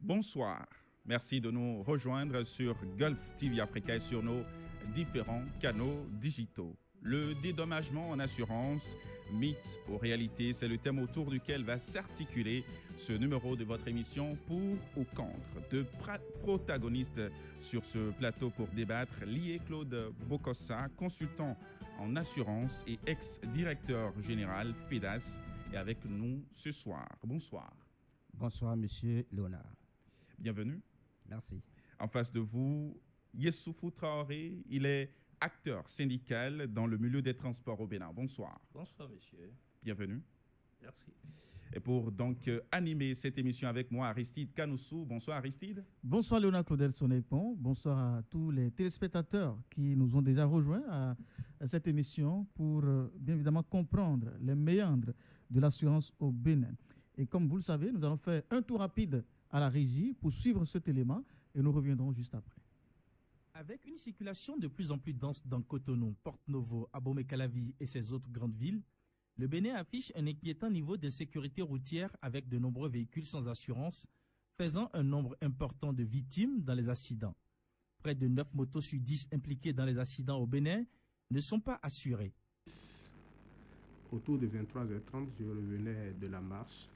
Bonsoir. Merci de nous rejoindre sur Gulf TV Africa et sur nos différents canaux digitaux. Le dédommagement en assurance, mythe ou réalité, c'est le thème autour duquel va s'articuler ce numéro de votre émission Pour ou contre. Deux protagonistes sur ce plateau pour débattre, lié Claude Bokossa, consultant en assurance et ex-directeur général FEDAS, est avec nous ce soir. Bonsoir. Bonsoir, monsieur Léonard. Bienvenue. Merci. En face de vous, Yessoufou Traoré, il est acteur syndical dans le milieu des transports au Bénin. Bonsoir. Bonsoir, monsieur. Bienvenue. Merci. Et pour donc animer cette émission avec moi, Aristide Kanoussou. Bonsoir, Aristide. Bonsoir, Léonard Claudel Sonekpon. Bonsoir à tous les téléspectateurs qui nous ont déjà rejoints à cette émission pour bien évidemment comprendre les méandres de l'assurance au Bénin. Et comme vous le savez, nous allons faire un tour rapide à la régie pour suivre cet élément et nous reviendrons juste après. Avec une circulation de plus en plus dense dans Cotonou, Porto-Novo, Abomey-Calavi et ses autres grandes villes, le Bénin affiche un inquiétant niveau d'insécurité routière avec de nombreux véhicules sans assurance, faisant un nombre important de victimes dans les accidents. Près de 9 motos sur 10 impliquées dans les accidents au Bénin ne sont pas assurées. Autour de 23h30, je revenais de la marche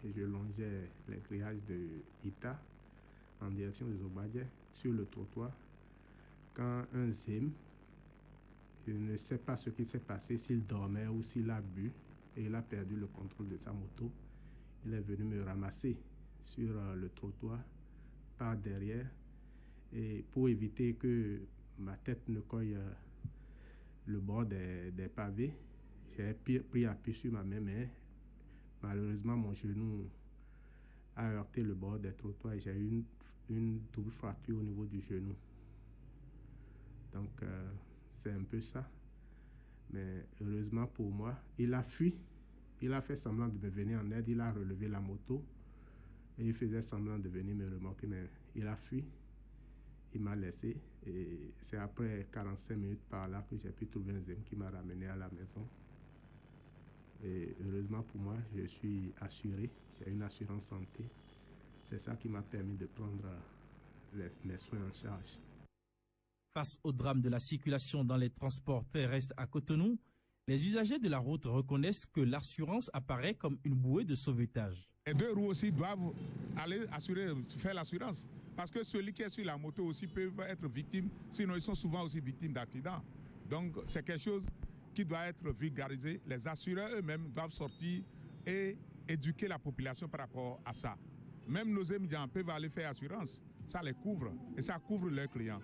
et je longeais les grillages de Ita en direction des Obadje sur le trottoir quand un Zim, je ne sais pas ce qui s'est passé, s'il dormait ou s'il a bu et il a perdu le contrôle de sa moto. Il est venu me ramasser sur le trottoir par derrière et pour éviter que ma tête ne colle le bord des pavés, j'ai pris appui sur ma main, mais malheureusement mon genou a heurté le bord des trottoirs et j'ai eu une double fracture au niveau du genou. Donc c'est un peu ça. Mais heureusement pour moi, il a fui. Il a fait semblant de me venir en aide. Il a relevé la moto et il faisait semblant de venir me remorquer. Mais il a fui. Il m'a laissé. Et c'est après 45 minutes par là que j'ai pu trouver un Zem qui m'a ramené à la maison. Et heureusement pour moi, je suis assuré. J'ai une assurance santé. C'est ça qui m'a permis de prendre mes soins en charge. Face au drame de la circulation dans les transports terrestres à Cotonou, les usagers de la route reconnaissent que l'assurance apparaît comme une bouée de sauvetage. Les deux roues aussi doivent aller faire l'assurance. Parce que celui qui est sur la moto aussi peut être victime, sinon ils sont souvent aussi victimes d'accidents. Donc c'est quelque chose qui doit être vulgarisé. Les assureurs eux-mêmes doivent sortir et éduquer la population par rapport à ça. Même nos étudiants peuvent aller faire assurance. Ça les couvre et ça couvre leurs clients.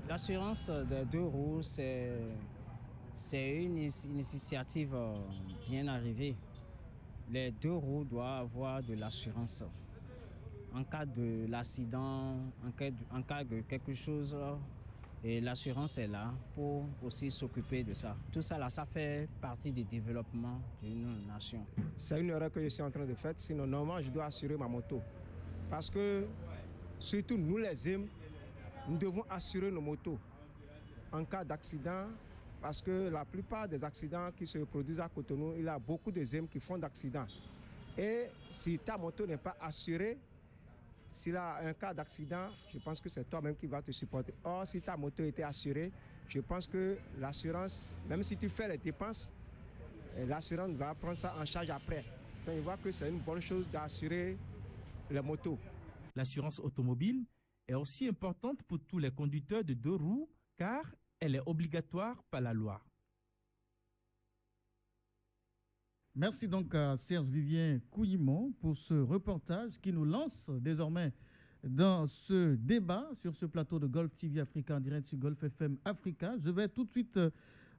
L'assurance des deux roues, c'est une initiative bien arrivée. Les deux roues doivent avoir de l'assurance. En cas de l'accident, en cas de quelque chose, et l'assurance est là pour aussi s'occuper de ça. Tout ça, là, ça fait partie du développement d'une nation. C'est une erreur que je suis en train de faire. Sinon, normalement, je dois assurer ma moto. Parce que, surtout nous les Zim, nous devons assurer nos motos en cas d'accident, parce que la plupart des accidents qui se produisent à Cotonou, il y a beaucoup de Zim qui font d'accidents. Et si ta moto n'est pas assurée, s'il y a un cas d'accident, je pense que c'est toi-même qui vas te supporter. Or, si ta moto était assurée, je pense que l'assurance, même si tu fais les dépenses, l'assurance va prendre ça en charge après. Donc, je vois que c'est une bonne chose d'assurer les motos. L'assurance automobile est aussi importante pour tous les conducteurs de deux roues car elle est obligatoire par la loi. Merci donc à Serge Vivien Couillimon pour ce reportage qui nous lance désormais dans ce débat sur ce plateau de Gulf TV Africa en direct sur Gulf FM Africa. Je vais tout de suite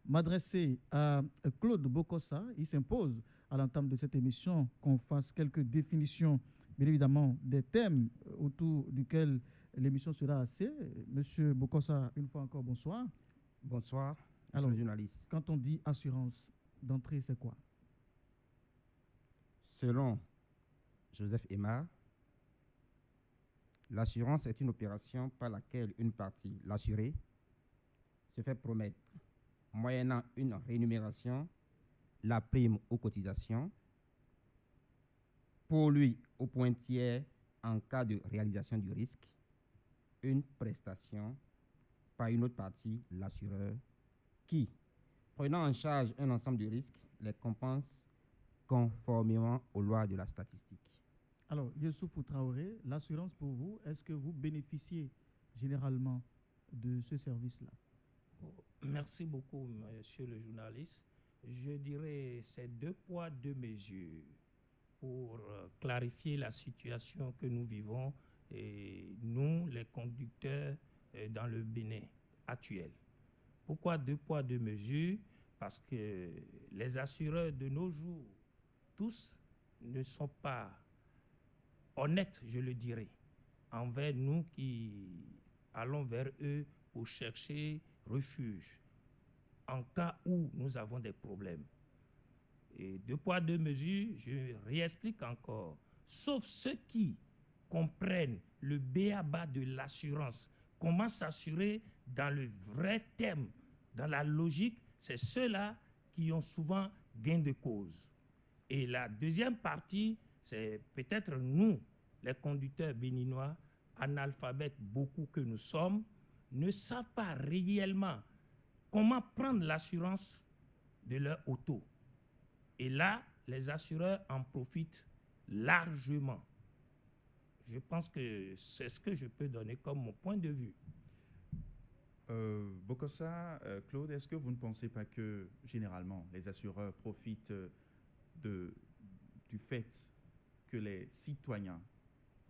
m'adresser à Claude Bokossa. Il s'impose à l'entame de cette émission qu'on fasse quelques définitions, bien évidemment, des thèmes autour duquel l'émission sera axée. Monsieur Bokossa, une fois encore, bonsoir. Bonsoir, alors, journaliste. Quand on dit assurance d'entrée, c'est quoi? Selon Joseph Aymar, l'assurance est une opération par laquelle une partie, l'assuré, se fait promettre, moyennant une rémunération, la prime aux cotisations, pour lui au point tiers en cas de réalisation du risque, une prestation par une autre partie, l'assureur, qui, prenant en charge un ensemble de risques, les compense conformément aux lois de la statistique. Alors, Youssoufou Traoré, l'assurance pour vous, est-ce que vous bénéficiez généralement de ce service-là? Merci beaucoup, monsieur le journaliste. Je dirais c'est 2 poids, 2 mesures pour clarifier la situation que nous vivons et nous, les conducteurs dans le Bénin actuel. Pourquoi 2 poids, 2 mesures? Parce que les assureurs de nos jours, tous ne sont pas honnêtes, je le dirais, envers nous qui allons vers eux pour chercher refuge en cas où nous avons des problèmes. Et 2 poids, 2 mesures, je réexplique encore. Sauf ceux qui comprennent le b.a.-ba de l'assurance, comment s'assurer dans le vrai terme, dans la logique, c'est ceux-là qui ont souvent gain de cause. Et la deuxième partie, c'est peut-être nous, les conducteurs béninois, analphabètes beaucoup que nous sommes, ne savent pas réellement comment prendre l'assurance de leur auto. Et là, les assureurs en profitent largement. Je pense que c'est ce que je peux donner comme mon point de vue. Bokossa, Claude, est-ce que vous ne pensez pas que généralement les assureurs profitent du fait que les citoyens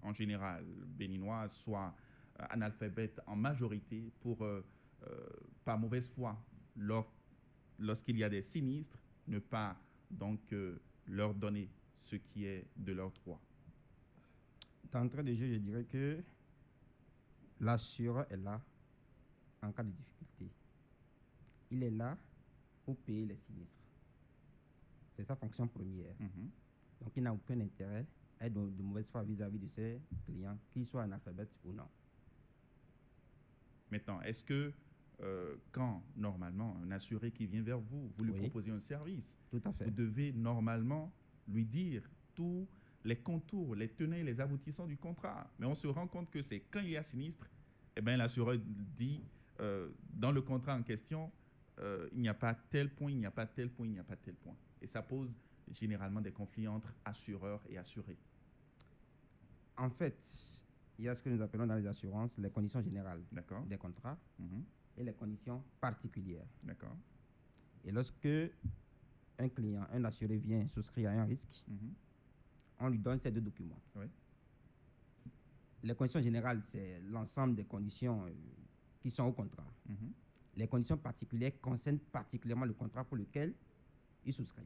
en général béninois soient analphabètes en majorité pour, par mauvaise foi, lorsqu'il y a des sinistres, ne pas donc leur donner ce qui est de leur droit? D'entrée de jeu, je dirais que l'assureur est là en cas de difficulté. Il est là pour payer les sinistres. C'est sa fonction première. Donc, il n'a aucun intérêt à être de mauvaise foi vis-à-vis de ses clients, qu'ils soient analphabètes ou non. Maintenant, est-ce que quand, normalement, un assuré qui vient vers vous, vous lui proposez un service, tout à fait, vous devez normalement lui dire tous les contours, les tenants et les aboutissants du contrat. Mais on se rend compte que c'est quand il y a sinistre, eh bien, l'assureur dit, dans le contrat en question, il n'y a pas tel point, il n'y a pas tel point, il n'y a pas tel point. Et ça pose généralement des conflits entre assureurs et assurés. En fait, il y a ce que nous appelons dans les assurances les conditions générales des contrats et les conditions particulières. Et lorsque un client, un assuré vient souscrire à un risque, on lui donne ces 2 documents. Les conditions générales, c'est l'ensemble des conditions qui sont au contrat. Les conditions particulières concernent particulièrement le contrat pour lequel il souscrit.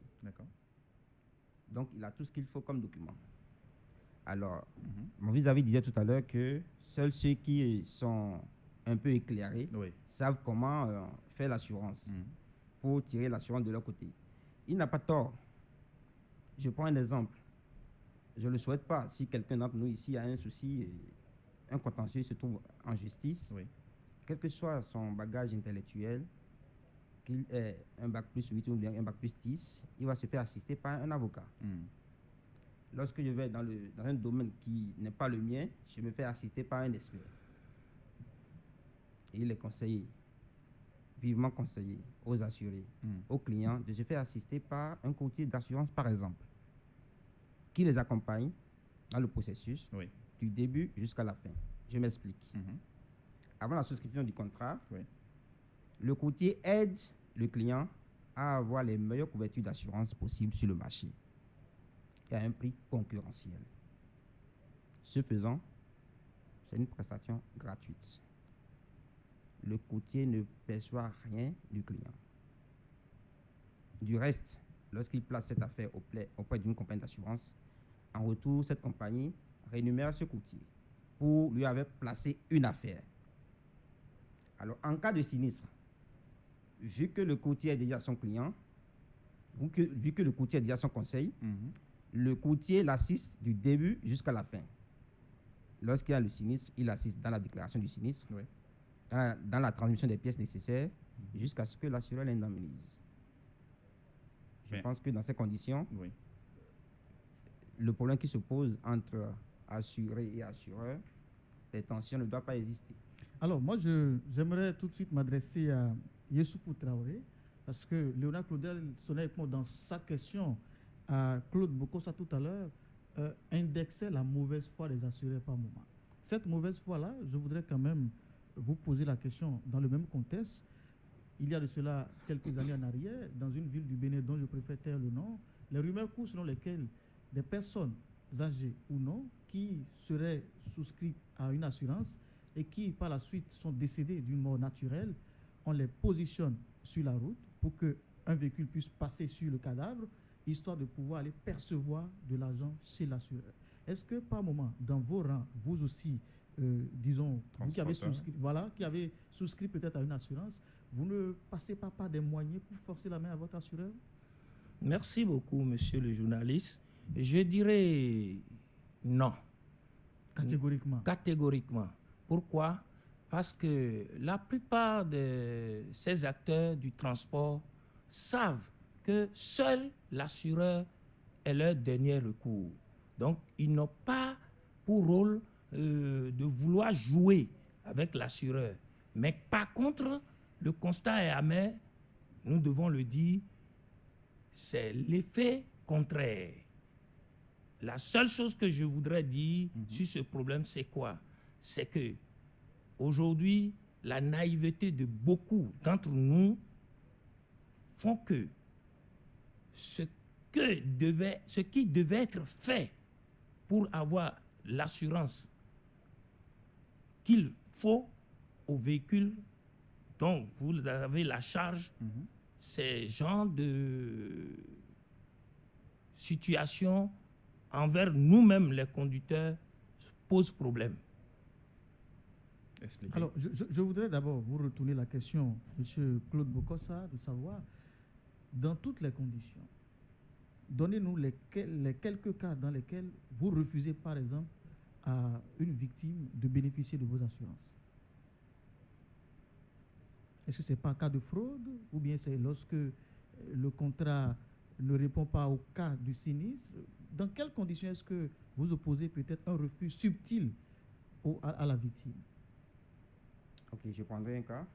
Donc, il a tout ce qu'il faut comme document. Alors, mon vis-à-vis disait tout à l'heure que seuls ceux qui sont un peu éclairés savent comment faire l'assurance pour tirer l'assurance de leur côté. Il n'a pas tort. Je prends un exemple. Je ne le souhaite pas. Si quelqu'un d'entre nous ici a un souci, un contentieux se trouve en justice, quel que soit son bagage intellectuel, qu'il ait un bac plus 8 ou bien un bac plus 10, il va se faire assister par un avocat. Lorsque je vais dans un domaine qui n'est pas le mien, je me fais assister par un expert. Et il est conseillé, vivement conseillé aux assurés, aux clients, de se faire assister par un courtier d'assurance, par exemple, qui les accompagne dans le processus du début jusqu'à la fin. Je m'explique. Avant la souscription du contrat, le courtier aide le client à avoir les meilleures couvertures d'assurance possibles sur le marché et à un prix concurrentiel. Ce faisant, c'est une prestation gratuite. Le courtier ne perçoit rien du client. Du reste, lorsqu'il place cette affaire auprès d'une compagnie d'assurance, en retour, cette compagnie rémunère ce courtier pour lui avoir placé une affaire. Alors, en cas de sinistre, vu que le courtier est déjà son client, vu que le courtier est déjà son conseil, le courtier l'assiste du début jusqu'à la fin. Lorsqu'il y a le sinistre, il assiste dans la déclaration du sinistre, dans la transmission des pièces nécessaires, jusqu'à ce que l'assureur l'indemnise. Je pense que dans ces conditions, le problème qui se pose entre assurés et assureurs, les tensions ne doivent pas exister. Alors, moi, j'aimerais tout de suite m'adresser à Yessoufou Traoré, parce que Léonard Claudel sonnait avec moi dans sa question à Claude Bokossa tout à l'heure, indexait la mauvaise foi des assurés par moment. Cette mauvaise foi-là, je voudrais quand même vous poser la question dans le même contexte. Il y a de cela quelques années en arrière, dans une ville du Bénin dont je préfère taire le nom, les rumeurs courent selon lesquelles des personnes âgées ou non qui seraient souscrites à une assurance et qui par la suite sont décédées d'une mort naturelle, on les positionne sur la route pour qu'un véhicule puisse passer sur le cadavre, histoire de pouvoir aller percevoir de l'argent chez l'assureur. Est-ce que par moment, dans vos rangs, vous aussi, disons, vous qui avez souscrit peut-être à une assurance, vous ne passez pas par des moyens pour forcer la main à votre assureur? Merci beaucoup, monsieur le journaliste. Je dirais non. Catégoriquement. Catégoriquement. Pourquoi? Parce que la plupart de ces acteurs du transport savent que seul l'assureur est leur dernier recours. Donc, ils n'ont pas pour rôle de vouloir jouer avec l'assureur. Mais par contre, le constat est amer, nous devons le dire, c'est l'effet contraire. La seule chose que je voudrais dire sur ce problème, c'est quoi? C'est que aujourd'hui, la naïveté de beaucoup d'entre nous font que ce qui devait être fait pour avoir l'assurance qu'il faut au véhicule dont vous avez la charge, ces genres de situations envers nous-mêmes, les conducteurs, posent problème. Expliquez. Alors, je voudrais d'abord vous retourner la question, M. Claude Bokossa, de savoir, dans toutes les conditions, donnez-nous les quelques cas dans lesquels vous refusez, par exemple, à une victime de bénéficier de vos assurances. Est-ce que ce n'est pas un cas de fraude ou bien c'est lorsque le contrat ne répond pas au cas du sinistre? Dans quelles conditions est-ce que vous opposez peut-être un refus subtil à la victime? Ok, je prendrai un cas.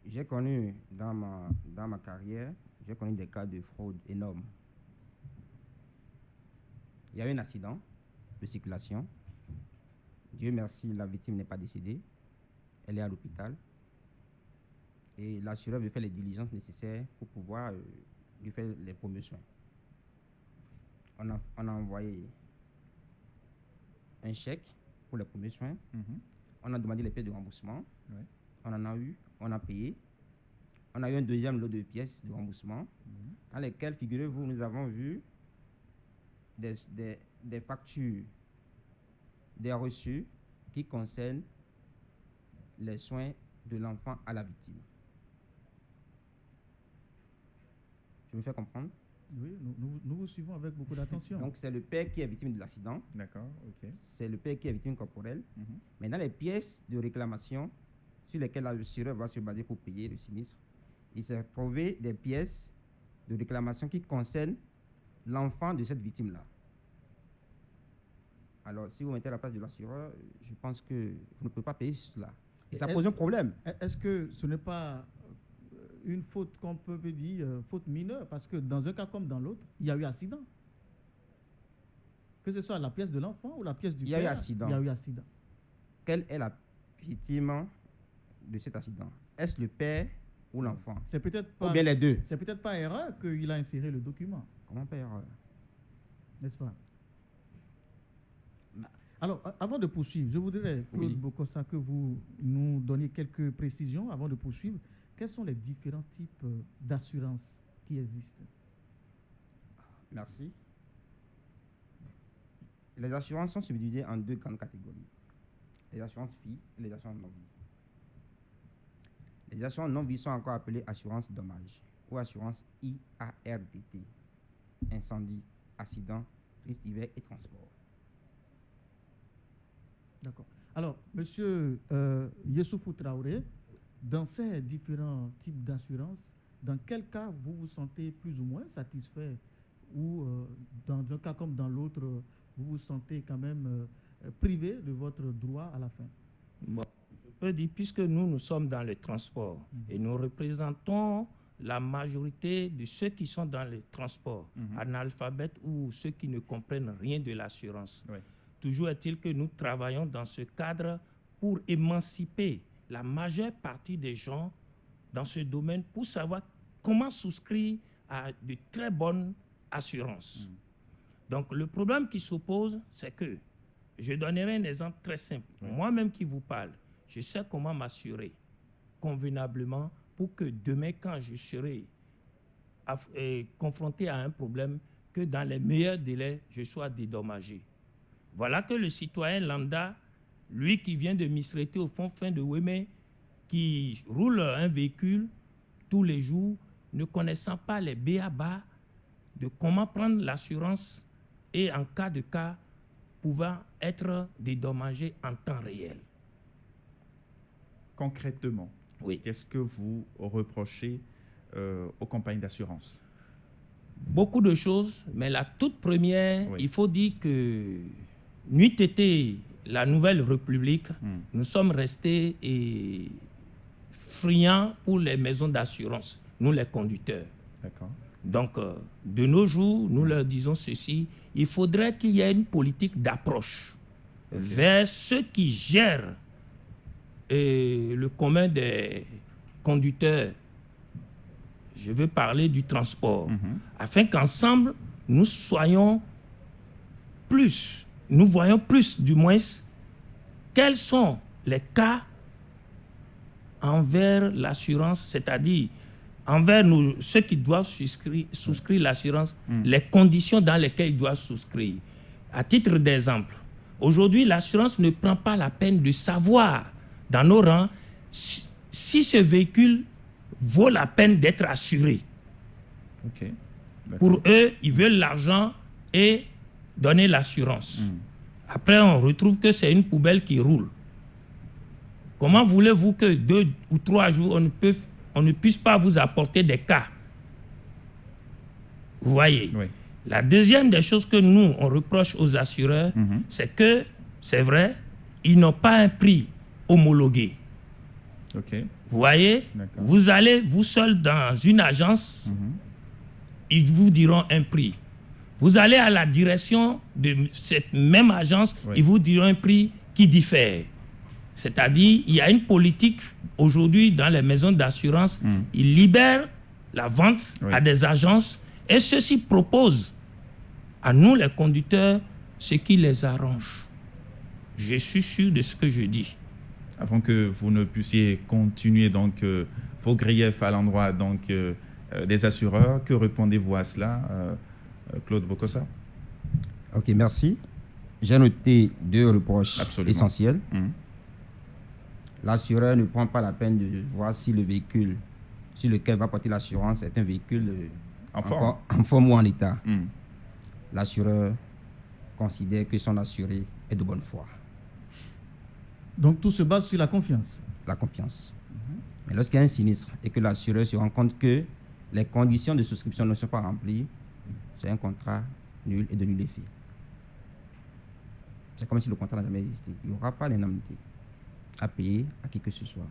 J'ai connu dans ma carrière, j'ai connu des cas de fraude énormes. Il y a eu un accident de circulation. Dieu merci, la victime n'est pas décédée. Elle est à l'hôpital. Et l'assureur veut faire les diligences nécessaires pour pouvoir lui faire les premiers soins. On a envoyé un chèque pour les premiers soins. On a demandé les pièces de remboursement. On en a eu, on a payé. On a eu un deuxième lot de pièces de remboursement dans lesquelles, figurez-vous, nous avons vu des factures, des reçus qui concernent les soins de l'enfant à la victime. Je me fais comprendre? Oui, nous vous suivons avec beaucoup d'attention. Donc, c'est le père qui est victime de l'accident. D'accord, ok. C'est le père qui est victime corporelle. Mais dans les pièces de réclamation sur lesquelles l'assureur va se baser pour payer le sinistre, il s'est trouvé des pièces de réclamation qui concernent l'enfant de cette victime-là. Alors, si vous mettez à la place de l'assureur, je pense que vous ne pouvez pas payer cela. Et ça pose un problème. Est-ce que ce n'est pas une faute qu'on peut dire, faute mineure? Parce que dans un cas comme dans l'autre, il y a eu accident. Que ce soit la pièce de l'enfant ou la pièce du père, il y a eu accident. Il y a eu accident. Quelle est la victime de cet accident? Est-ce le père ou l'enfant? C'est peut-être pas, ou bien les deux. C'est peut-être pas erreur qu'il a inséré le document. Comment pas erreur? N'est-ce pas? Alors, avant de poursuivre, je voudrais, Claude Bokossa, que vous nous donniez quelques précisions avant de poursuivre. Quels sont les différents types d'assurances qui existent? Merci. Les assurances sont subdivisées en deux grandes catégories. Les assurances vie et les assurances non-vie. Les assurances non-vie sont encore appelées assurances dommages ou assurances IARDT. Incendie, accident, risque divers et transport. D'accord. Alors, monsieur Yessoufou Traoré, dans ces différents types d'assurances, dans quel cas vous vous sentez plus ou moins satisfait ou dans un cas comme dans l'autre, vous vous sentez quand même privé de votre droit à la fin? Bon, je peux dire, puisque nous sommes dans le transport et nous représentons la majorité de ceux qui sont dans le transport, analphabètes ou ceux qui ne comprennent rien de l'assurance. Oui. Toujours est-il que nous travaillons dans ce cadre pour émanciper la majeure partie des gens dans ce domaine pour savoir comment souscrire à de très bonnes assurances. Donc le problème qui s'oppose, c'est que, je donnerai un exemple très simple. Moi-même qui vous parle, je sais comment m'assurer convenablement pour que demain, quand je serai confronté à un problème, que dans les meilleurs délais, je sois dédommagé. Voilà que le citoyen lambda, lui qui vient de Misrété au fin de Wémé, qui roule un véhicule tous les jours, ne connaissant pas les b.a.-ba de comment prendre l'assurance et en cas de cas, pouvant être dédommagé en temps réel. Concrètement, oui. Qu'est-ce que vous reprochez aux compagnies d'assurance? Beaucoup de choses, mais la toute première, il faut dire que nuit été la Nouvelle République, nous sommes restés friands pour les maisons d'assurance, nous les conducteurs. D'accord. Donc, de nos jours, nous leur disons ceci, il faudrait qu'il y ait une politique d'approche vers ceux qui gèrent le commun des conducteurs. Je veux parler du transport, afin qu'ensemble, nous voyons plus du moins, quels sont les cas envers l'assurance, c'est-à-dire envers nous, ceux qui doivent souscrire l'assurance, les conditions dans lesquelles ils doivent souscrire. À titre d'exemple, aujourd'hui, l'assurance ne prend pas la peine de savoir dans nos rangs si ce véhicule vaut la peine d'être assuré. Pour eux, ils veulent l'argent et donner l'assurance. Après, on retrouve que c'est une poubelle qui roule. Comment voulez-vous que 2 ou 3 jours, on ne puisse pas vous apporter des cas? Vous voyez? Oui. La deuxième des choses que nous, on reproche aux assureurs, c'est que, c'est vrai, ils n'ont pas un prix homologué. Vous voyez? Vous allez, vous seul, dans une agence, ils vous diront un prix. Vous allez à la direction de cette même agence, ils vous diront un prix qui diffère. C'est-à-dire, il y a une politique aujourd'hui dans les maisons d'assurance, ils libèrent la vente à des agences et ceux-ci proposent à nous, les conducteurs, ce qui les arrange. Je suis sûr de ce que je dis. Avant que vous ne puissiez continuer donc vos griefs à l'endroit donc des assureurs, que répondez-vous à cela, Claude Bokosa? Ok, merci. J'ai noté 2 reproches essentiels. L'assureur ne prend pas la peine de voir si le véhicule sur lequel va porter l'assurance est un véhicule en forme ou en état. L'assureur considère que son assuré est de bonne foi. Donc tout se base sur la confiance. La confiance. Mais lorsqu'il y a un sinistre et que l'assureur se rend compte que les conditions de souscription ne sont pas remplies, c'est un contrat nul et de nul effet. C'est comme si le contrat n'a jamais existé. Il n'y aura pas d'indemnité à payer à qui que ce soit.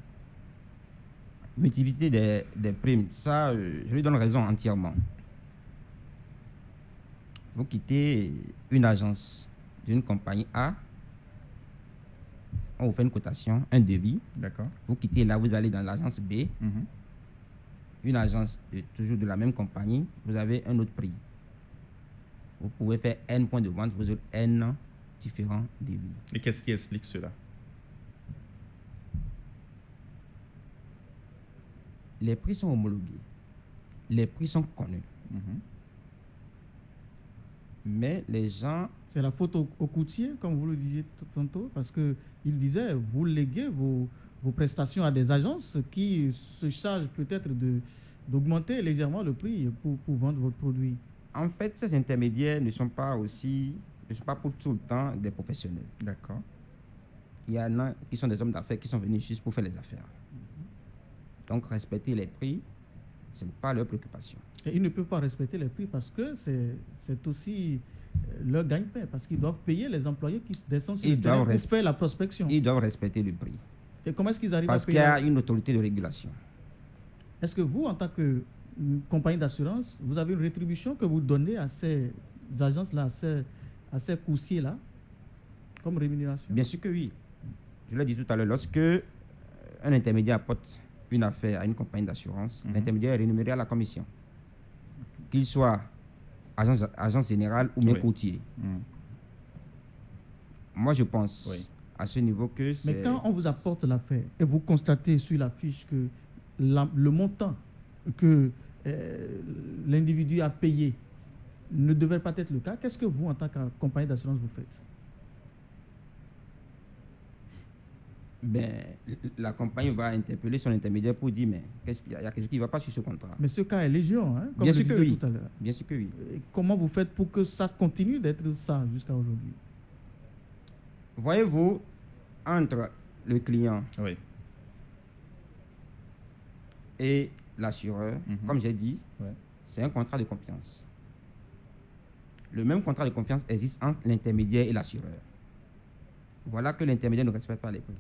Multiplicité des primes, ça, je lui donne raison entièrement. Vous quittez une agence d'une compagnie A, on vous fait une cotation, un devis. D'accord. Vous quittez là, vous allez dans l'agence B, une agence toujours de la même compagnie, vous avez un autre prix. Vous pouvez faire N points de vente, vous avez N différents devis. Et qu'est-ce qui explique cela? Les prix sont homologués, les prix sont connus. Mais les gens... C'est la faute au courtier, comme vous le disiez tantôt, parce qu'il disait, vous léguez vos prestations à des agences qui se chargent peut-être d'augmenter légèrement le prix pour vendre votre produit. En fait, ces intermédiaires ne sont pas pour tout le temps des professionnels. D'accord. Il y en a qui sont des hommes d'affaires qui sont venus juste pour faire les affaires. Donc, respecter les prix, ce n'est pas leur préoccupation. Et ils ne peuvent pas respecter les prix parce que c'est aussi leur gagne-pain, parce qu'ils doivent payer les employés qui descendent sur le terrain pour faire la prospection. Ils doivent respecter le prix. Et comment est-ce qu'ils arrivent à payer? Parce qu'il y a une autorité de régulation. Est-ce que vous, en tant que compagnie d'assurance, vous avez une rétribution que vous donnez à ces agences-là, à ces coursiers-là, comme rémunération? Bien sûr que oui. Je l'ai dit tout à l'heure, lorsque un intermédiaire apporte une affaire à une compagnie d'assurance, l'intermédiaire est rémunéré à la commission. Qu'il soit agence générale ou bien courtier. Moi, je pense à ce niveau que c'est... Mais quand on vous apporte l'affaire et vous constatez sur la fiche que le montant que l'individu a payé ne devrait pas être le cas, qu'est-ce que vous, en tant que compagnie d'assurance, vous faites? Ben, la compagnie va interpeller son intermédiaire pour dire, mais il y a quelque chose qui ne va pas sur ce contrat. Mais ce cas est légion, hein, comme bien je sûr disais que oui. tout à l'heure. Bien sûr que oui. Et comment vous faites pour que ça continue d'être ça jusqu'à aujourd'hui? Voyez-vous, entre le client et l'assureur, comme j'ai dit, c'est un contrat de confiance. Le même contrat de confiance existe entre l'intermédiaire et l'assureur. Voilà que l'intermédiaire ne respecte pas les prix.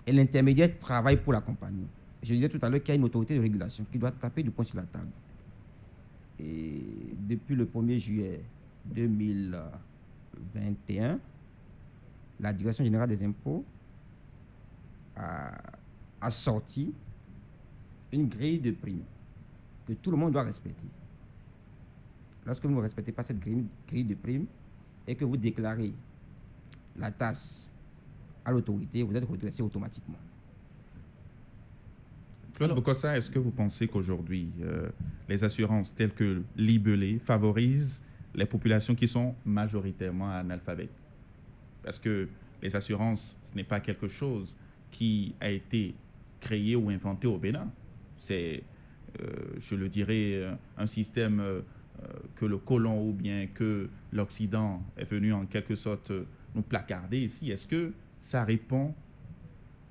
Et l'intermédiaire travaille pour la compagnie. Je disais tout à l'heure qu'il y a une autorité de régulation qui doit taper du poing sur la table. Et depuis le 1er juillet 2021, la Direction générale des impôts a sorti une grille de primes que tout le monde doit respecter. Lorsque vous ne respectez pas cette grille de primes et que vous déclarez la taxe à l'autorité, vous êtes redressé automatiquement. Claude Bokossa, est-ce que vous pensez qu'aujourd'hui, les assurances telles que libellées favorisent les populations qui sont majoritairement analphabètes? Parce que les assurances, ce n'est pas quelque chose qui a été créé ou inventé au Bénin. C'est, je le dirais, un système que le colon ou bien que l'Occident est venu en quelque sorte nous placarder ici. Est-ce que ça répond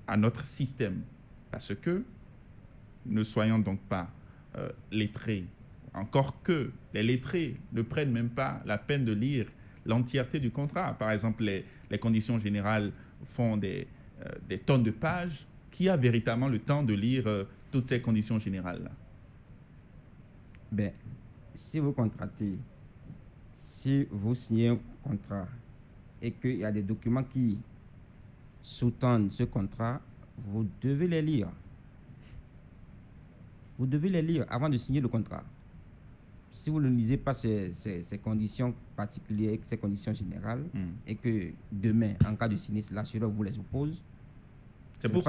à notre système? Parce que ne soyons donc pas lettrés. Encore que les lettrés ne prennent même pas la peine de lire l'entièreté du contrat. Par exemple, les conditions générales font des tonnes de pages. Qui a véritablement le temps de lire toutes ces conditions générales-là? Ben, si vous contractez, si vous signez un contrat et qu'il y a des documents qui sous-tendent ce contrat, vous devez les lire. Vous devez les lire avant de signer le contrat. Si vous ne lisez pas ces conditions particulières, ces conditions générales, et que demain, en cas de sinistre, l'assureur vous les oppose, c'est pour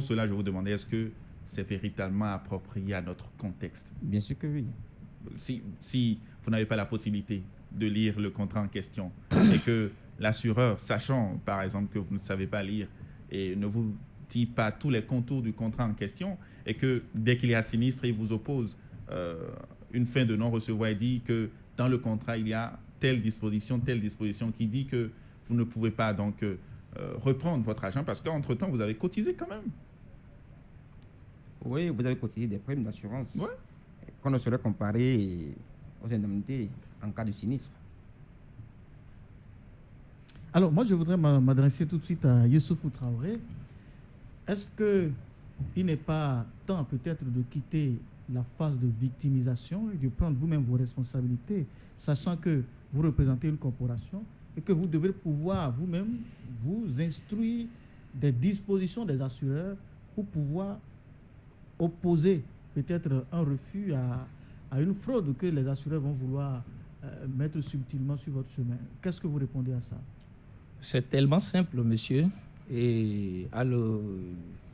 cela que je vous demandais, est-ce que c'est véritablement approprié à notre contexte? Bien sûr que oui. Si vous n'avez pas la possibilité de lire le contrat en question et que l'assureur, sachant par exemple que vous ne savez pas lire et ne vous dit pas tous les contours du contrat en question, et que dès qu'il y a sinistre, il vous oppose une fin de non-recevoir et dit que dans le contrat, il y a telle disposition qui dit que vous ne pouvez pas donc reprendre votre argent parce qu'entre-temps, vous avez cotisé quand même. Oui, vous avez cotisé des primes d'assurance. Ouais. Qu'on ne saurait comparer aux indemnités en cas de sinistre. Alors, moi, je voudrais m'adresser tout de suite à Youssoufou Traoré. Est-ce qu'il n'est pas temps peut-être de quitter la phase de victimisation et de prendre vous-même vos responsabilités, sachant que vous représentez une corporation et que vous devez pouvoir vous-même vous instruire des dispositions des assureurs pour pouvoir opposer peut-être un refus à une fraude que les assureurs vont vouloir mettre subtilement sur votre chemin? Qu'est-ce que vous répondez à ça? C'est tellement simple, monsieur. Et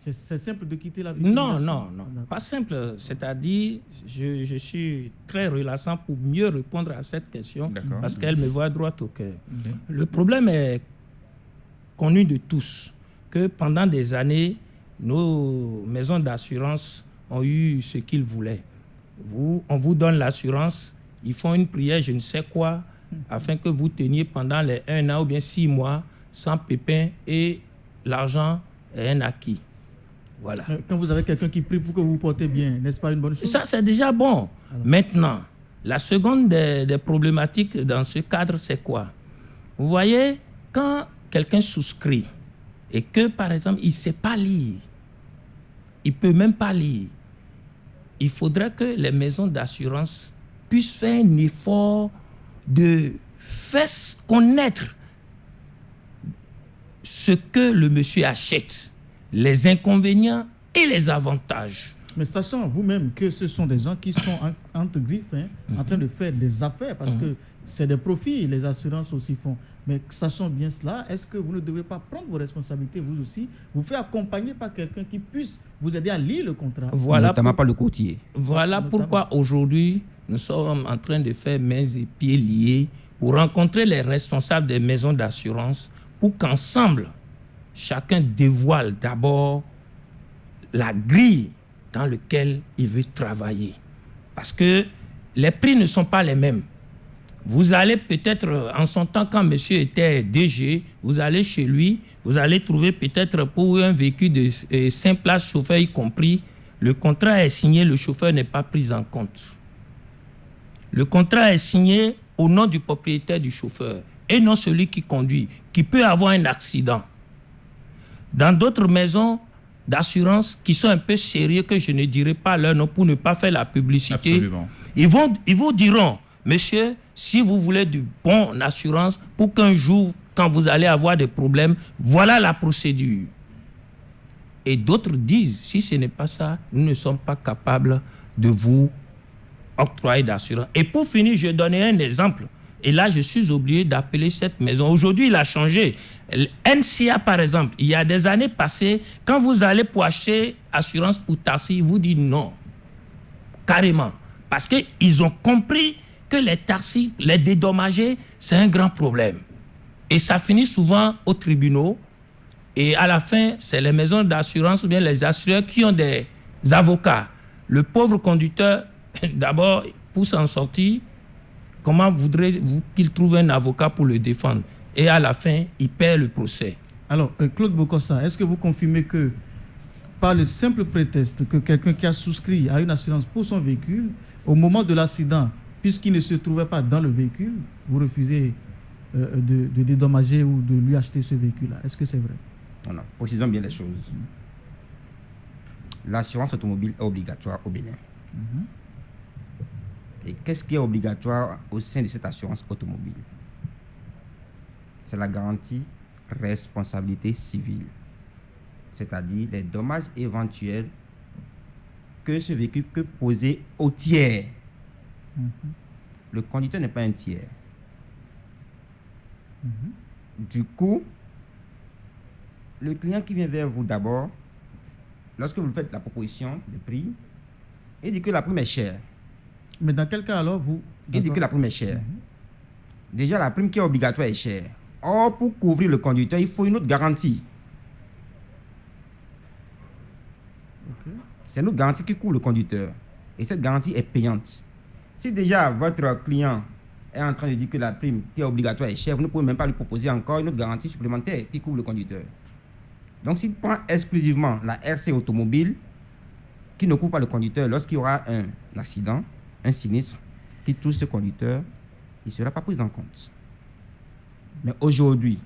c'est simple de quitter la victimisation? Non, pas simple. C'est-à-dire, je suis très relaxant pour mieux répondre à cette question parce qu'elle me voit droit au cœur. Le problème est connu de tous, que pendant des années, nos maisons d'assurance ont eu ce qu'ils voulaient. On vous donne l'assurance, ils font une prière, je ne sais quoi, afin que vous teniez pendant les 1 an ou bien 6 mois sans pépin et l'argent est un acquis. Voilà. Quand vous avez quelqu'un qui prie pour que vous vous portez bien, n'est-ce pas une bonne chose? Ça, c'est déjà bon. Alors. Maintenant, la seconde des problématiques dans ce cadre, c'est quoi? Vous voyez, quand quelqu'un souscrit et que, par exemple, il ne sait pas lire, il ne peut même pas lire, il faudrait que les maisons d'assurance puissent faire un effort de faire connaître ce que le monsieur achète, les inconvénients et les avantages. Mais sachant vous-même que ce sont des gens qui sont entre griffes, en train de faire des affaires, parce que c'est des profits, les assurances aussi font. Mais sachant bien cela, est-ce que vous ne devez pas prendre vos responsabilités, vous aussi, vous faire accompagner par quelqu'un qui puisse vous aider à lire le contrat? Voilà, notamment par le courtier. Voilà pourquoi aujourd'hui, nous sommes en train de faire mains et pieds liés pour rencontrer les responsables des maisons d'assurance pour qu'ensemble, chacun dévoile d'abord la grille dans laquelle il veut travailler. Parce que les prix ne sont pas les mêmes. Vous allez peut-être, en son temps, quand monsieur était DG, vous allez chez lui, vous allez trouver peut-être pour un véhicule de 5 places, chauffeur y compris, le contrat est signé, le chauffeur n'est pas pris en compte. Le contrat est signé au nom du propriétaire du chauffeur et non celui qui conduit, qui peut avoir un accident. Dans d'autres maisons d'assurance qui sont un peu sérieux, que je ne dirai pas leur nom pour ne pas faire la publicité, absolument, ils vous diront, monsieur, si vous voulez du bon assurance, pour qu'un jour, quand vous allez avoir des problèmes, voilà la procédure. Et d'autres disent, si ce n'est pas ça, nous ne sommes pas capables de vous octroyer d'assurance. Et pour finir, je donnerai un exemple. Et là, je suis obligé d'appeler cette maison. Aujourd'hui, il a changé. NCA, par exemple, il y a des années passées, quand vous allez pour acheter assurance pour taxi, ils vous disent non. Carrément. Parce qu'ils ont compris que les taxis, les dédommager, c'est un grand problème. Et ça finit souvent aux tribunaux. Et à la fin, c'est les maisons d'assurance ou bien les assureurs qui ont des avocats. Le pauvre conducteur, d'abord, pour s'en sortir, comment voudrez-vous qu'il trouve un avocat pour le défendre? Et à la fin, il perd le procès. Alors, Claude Bokossa, est-ce que vous confirmez que, par le simple prétexte que quelqu'un qui a souscrit à une assurance pour son véhicule, au moment de l'accident, puisqu'il ne se trouvait pas dans le véhicule, vous refusez de dédommager ou de lui acheter ce véhicule-là? Est-ce que c'est vrai? Non, précisons bien les choses. L'assurance automobile est obligatoire au Bénin. Et qu'est-ce qui est obligatoire au sein de cette assurance automobile? C'est la garantie responsabilité civile, c'est-à-dire les dommages éventuels que ce véhicule peut poser au tiers. Le conducteur n'est pas un tiers. Du coup, le client qui vient vers vous d'abord, lorsque vous faites la proposition de prix, il dit que la prime est chère. Mais dans quel cas alors vous... Il dit que la prime est chère. Déjà, la prime qui est obligatoire est chère. Or, pour couvrir le conducteur, il faut une autre garantie. C'est une autre garantie qui couvre le conducteur. Et cette garantie est payante. Si déjà votre client est en train de dire que la prime qui est obligatoire est chère, vous ne pouvez même pas lui proposer encore une autre garantie supplémentaire qui couvre le conducteur. Donc, s'il prend exclusivement la RC automobile, qui ne couvre pas le conducteur, lorsqu'il y aura un accident, un sinistre qui touche ce conducteur, il ne sera pas pris en compte. Mais aujourd'hui,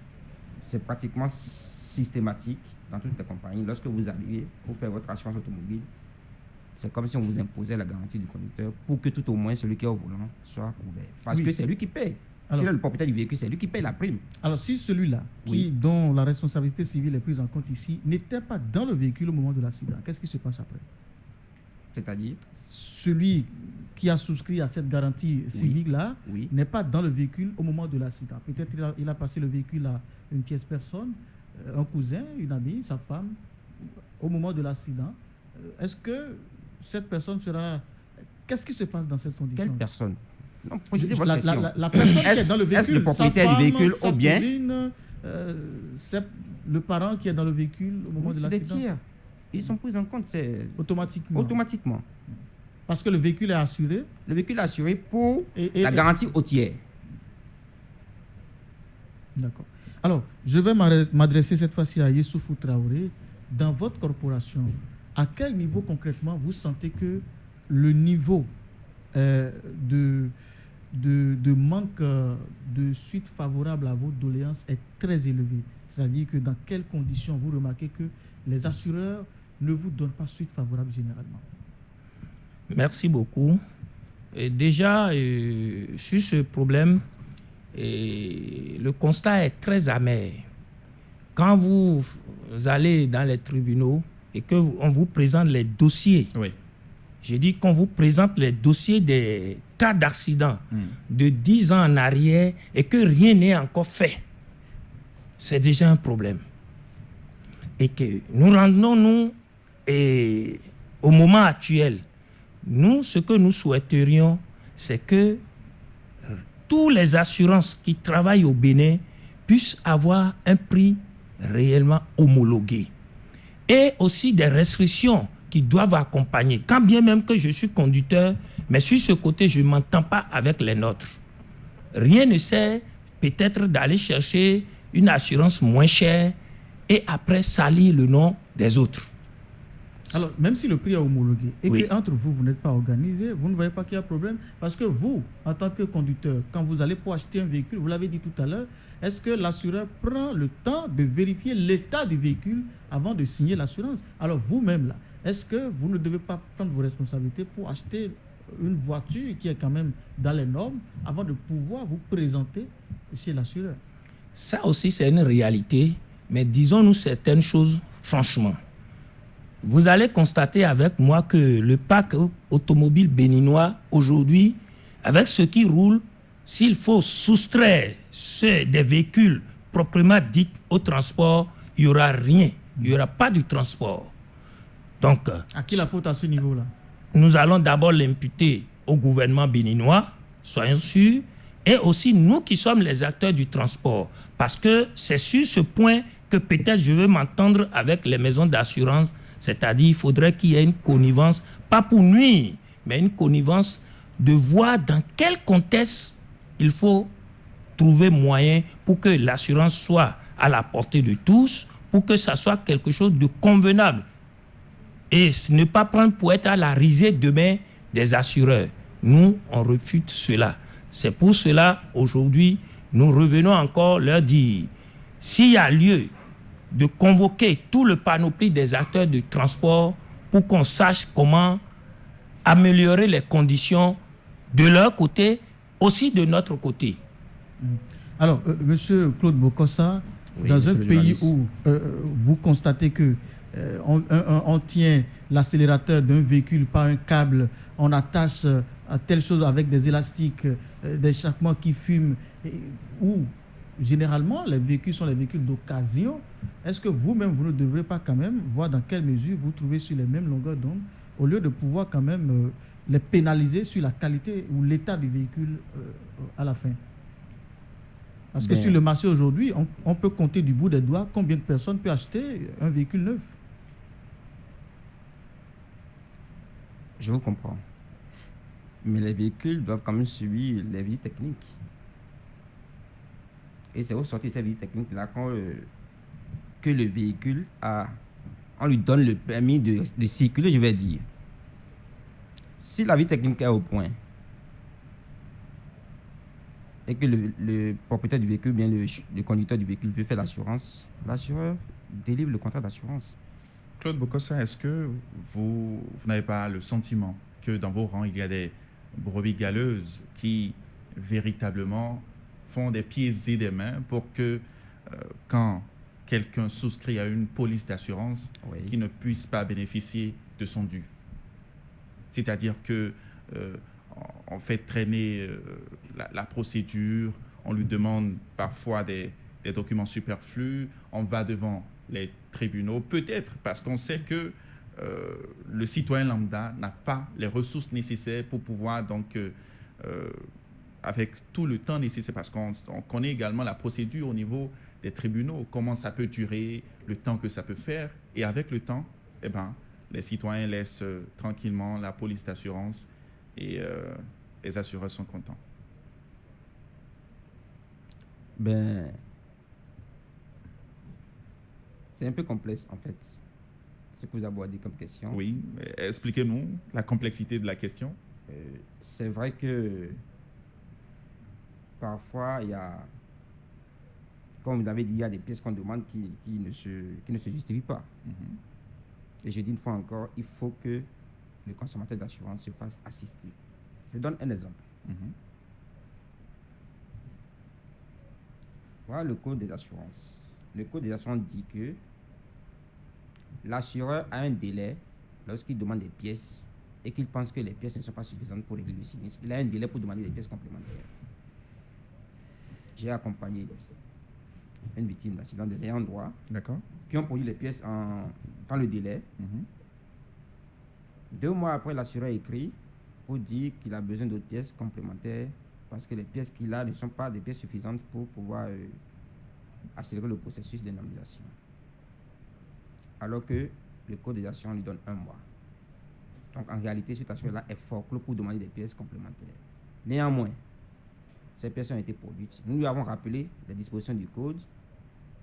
c'est pratiquement systématique dans toutes les compagnies. Lorsque vous arrivez pour faire votre assurance automobile, c'est comme si on vous imposait la garantie du conducteur pour que tout au moins celui qui est au volant soit couvert. Parce que c'est lui qui paye. Si le propriétaire du véhicule, c'est lui qui paye la prime. Alors, si celui-là, dont la responsabilité civile est prise en compte ici, n'était pas dans le véhicule au moment de l'accident, qu'est-ce qui se passe après? C'est-à-dire? Celui qui a souscrit à cette garantie civile-là n'est pas dans le véhicule au moment de l'accident. Peut-être il a passé le véhicule à une tierce personne, un cousin, une amie, sa femme, au moment de l'accident. Est-ce que cette personne sera... Qu'est-ce qui se passe dans cette condition? Quelle personne? Non, la personne qui est dans le véhicule, est-ce le propriétaire du véhicule ou bien cousine, c'est le parent qui est dans le véhicule au moment de l'accident? Des tiers. Ils sont pris en compte, c'est automatiquement. Parce que le véhicule est assuré. Le véhicule est assuré pour la garantie au tiers. D'accord. Alors, je vais m'adresser cette fois-ci à Yessoufou Traoré. dans votre corporation, à quel niveau concrètement vous sentez que le niveau de manque de suite favorable à vos doléances est très élevé? C'est-à-dire que dans quelles conditions vous remarquez que les assureurs ne vous donnent pas suite favorable généralement? Merci beaucoup. Et déjà, sur ce problème, le constat est très amer. Quand vous allez dans les tribunaux et qu'on vous présente les dossiers, j'ai dit qu'on vous présente les dossiers des cas d'accident de 10 ans en arrière et que rien n'est encore fait, c'est déjà un problème. Et que nous rendons-nous au moment actuel, nous, ce que nous souhaiterions, c'est que tous les assurances qui travaillent au Bénin puissent avoir un prix réellement homologué. Et aussi des restrictions qui doivent accompagner. Quand bien même que je suis conducteur, mais sur ce côté, je ne m'entends pas avec les nôtres. Rien ne sert peut-être d'aller chercher une assurance moins chère et après salir le nom des autres. Alors, même si le prix est homologué et qu'entre vous, vous n'êtes pas organisé, vous ne voyez pas qu'il y a problème? Parce que vous, en tant que conducteur, quand vous allez pour acheter un véhicule, vous l'avez dit tout à l'heure, est-ce que l'assureur prend le temps de vérifier l'état du véhicule avant de signer l'assurance? Alors, vous-même, là, est-ce que vous ne devez pas prendre vos responsabilités pour acheter une voiture qui est quand même dans les normes avant de pouvoir vous présenter chez l'assureur? Ça aussi, c'est une réalité, mais disons-nous certaines choses franchement. Vous allez constater avec moi que le parc automobile béninois, aujourd'hui, avec ce qui roule, s'il faut soustraire des véhicules proprement dits au transport, il n'y aura rien. Il n'y aura pas de transport. Donc, à qui la faute à ce niveau-là? Nous allons d'abord l'imputer au gouvernement béninois, soyons sûrs, et aussi nous qui sommes les acteurs du transport. Parce que c'est sur ce point que peut-être je veux m'entendre avec les maisons d'assurance. C'est-à-dire qu'il faudrait qu'il y ait une connivence, pas pour nuire, mais une connivence de voir dans quel contexte il faut trouver moyen pour que l'assurance soit à la portée de tous, pour que ça soit quelque chose de convenable. Et ne pas prendre pour être à la risée demain des assureurs. Nous, on refute cela. C'est pour cela, aujourd'hui, nous revenons encore leur dire, s'il y a lieu de convoquer tout le panoplie des acteurs du transport pour qu'on sache comment améliorer les conditions de leur côté, aussi de notre côté. Alors, Monsieur Claude Bokossa, dans un pays où vous constatez que on tient l'accélérateur d'un véhicule par un câble, on attache à telle chose avec des élastiques, des échappements qui fument, où généralement les véhicules sont les véhicules d'occasion, est-ce que vous-même, vous ne devrez pas quand même voir dans quelle mesure vous trouvez sur les mêmes longueurs d'onde, au lieu de pouvoir quand même les pénaliser sur la qualité ou l'état du véhicule à la fin? Parce que sur le marché aujourd'hui, on peut compter du bout des doigts combien de personnes peuvent acheter un véhicule neuf. Je vous comprends. Mais les véhicules doivent quand même subir les visites techniques. Et c'est au sortir de ces visites techniques-là que le véhicule on lui donne le permis de circuler, je vais dire. Si la visite technique est au point et que le propriétaire du véhicule, bien le conducteur du véhicule veut faire l'assurance, l'assureur délivre le contrat d'assurance. Claude Bokossa, est-ce que vous n'avez pas le sentiment que dans vos rangs, il y a des brebis galeuses qui véritablement font des pieds et des mains pour que quand quelqu'un souscrit à une police d'assurance, qu'il ne puisse pas bénéficier de son dû? C'est-à-dire que on fait traîner la procédure, on lui demande parfois des documents superflus, on va devant les tribunaux, peut-être parce qu'on sait que le citoyen lambda n'a pas les ressources nécessaires pour pouvoir, donc, avec tout le temps nécessaire, parce qu'on connaît également la procédure au niveau des tribunaux, comment ça peut durer, le temps que ça peut faire, et avec le temps, eh ben, les citoyens laissent tranquillement la police d'assurance et les assureurs sont contents. C'est un peu complexe en fait. ce que vous abordez comme question. Oui, expliquez-nous la complexité de la question. C'est vrai que parfois, il y a, comme vous l'avez dit, il y a des pièces qu'on demande qui ne se justifient pas. Et je dis une fois encore, il faut que le consommateur d'assurance se fasse assister. Je donne un exemple. Voilà le code des assurances. Le code des assurances dit que l'assureur a un délai lorsqu'il demande des pièces et qu'il pense que les pièces ne sont pas suffisantes pour régler le sinistre. Il a un délai pour demander des pièces complémentaires. J'ai accompagné une victime d'accident, des ayants droit, qui ont produit les pièces dans le délai. 2 mois après, l'assureur écrit pour dire qu'il a besoin d'autres pièces complémentaires parce que les pièces qu'il a ne sont pas des pièces suffisantes pour pouvoir accélérer le processus d'indemnisation. Alors que le code des assurances lui donne 1 mois. Donc en réalité, cet assureur-là est forclos pour demander des pièces complémentaires. Néanmoins, ces pièces ont été produites. Nous lui avons rappelé les dispositions du code